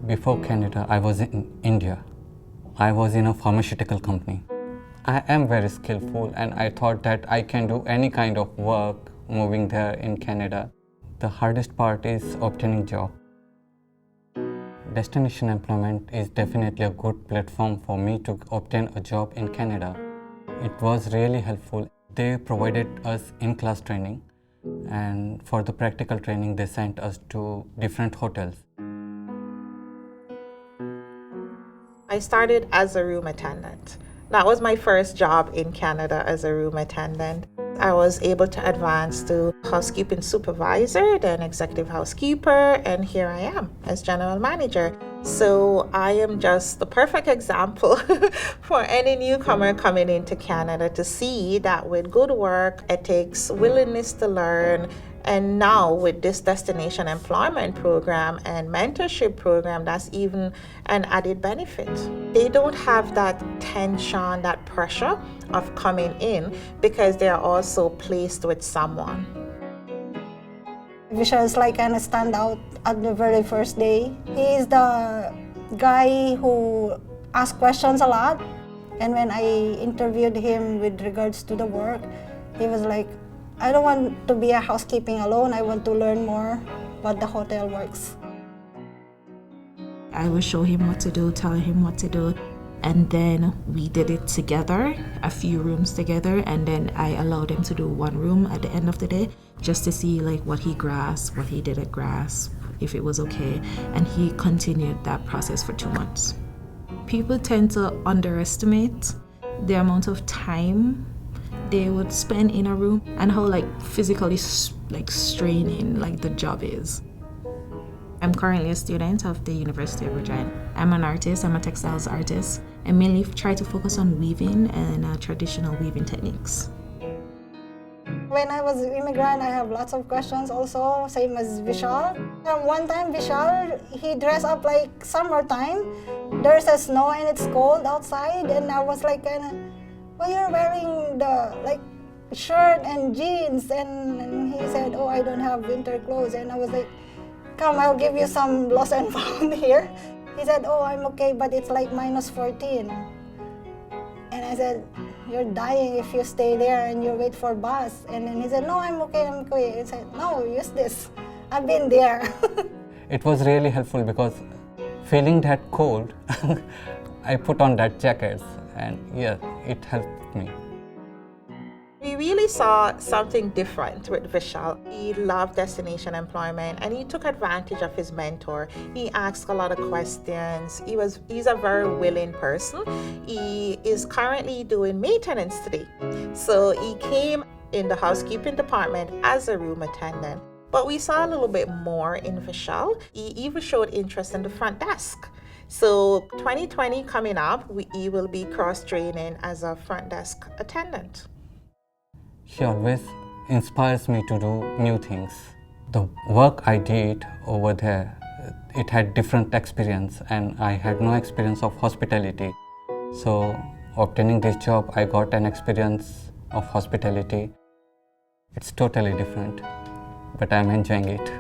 Before Canada, I was in India. I was in a pharmaceutical company. I am very skillful and I thought that I can do any kind of work moving there in Canada. The hardest part is obtaining job. Destination employment is definitely a good platform for me to obtain a job in Canada. It was really helpful. They provided us in-class training, and for the practical training they sent us to different hotels. I started as a room attendant. That was my first job in Canada as a room attendant. I was able to advance to housekeeping supervisor, then executive housekeeper, and here I am as general manager. So I am just the perfect example for any newcomer coming into Canada to see that with good work ethics, willingness to learn, and now with this destination employment program and mentorship program, that's even an added benefit. They don't have that tension, that pressure of coming in because they are also placed with someone. Vishal is like kind of stand out at the very first day. He is the guy who asks questions a lot. And when I interviewed him with regards to the work, he was like, I don't want to be a housekeeping alone. I want to learn more about the hotel works. I would show him what to do, tell him what to do, and then we did it together, a few rooms together, and then I allowed him to do one room at the end of the day just to see like what he grasped, what he didn't grasp, if it was okay, and he continued that process for 2 months. People tend to underestimate the amount of time they would spend in a room and how like physically straining like the job is. I'm currently a student of the University of Regina. I'm an artist, I'm a textiles artist. I mainly try to focus on weaving and traditional weaving techniques. When I was an immigrant, I have lots of questions also, same as Vishal. One time Vishal, he dressed up like summertime. There's a snow and it's cold outside, and I was like well, you're wearing the like shirt and jeans, and he said, oh, I don't have winter clothes. And I was like, come, I'll give you some lost and found here. He said, oh, I'm okay, but it's like -14. And I said, you're dying if you stay there and you wait for bus. And then he said, no, I'm okay. He said, no, use this. I've been there. It was really helpful because feeling that cold, I put on that jacket, and yeah, it helped me. We really saw something different with Vishal. He loved destination employment and he took advantage of his mentor. He asked a lot of questions. He's a very willing person. He is currently doing maintenance today. So he came in the housekeeping department as a room attendant. But we saw a little bit more in Vishal. He even showed interest in the front desk. So 2020 coming up, he will be cross-training as a front desk attendant. He always inspires me to do new things. The work I did over there, it had different experience, and I had no experience of hospitality. So obtaining this job, I got an experience of hospitality. It's totally different, but I'm enjoying it.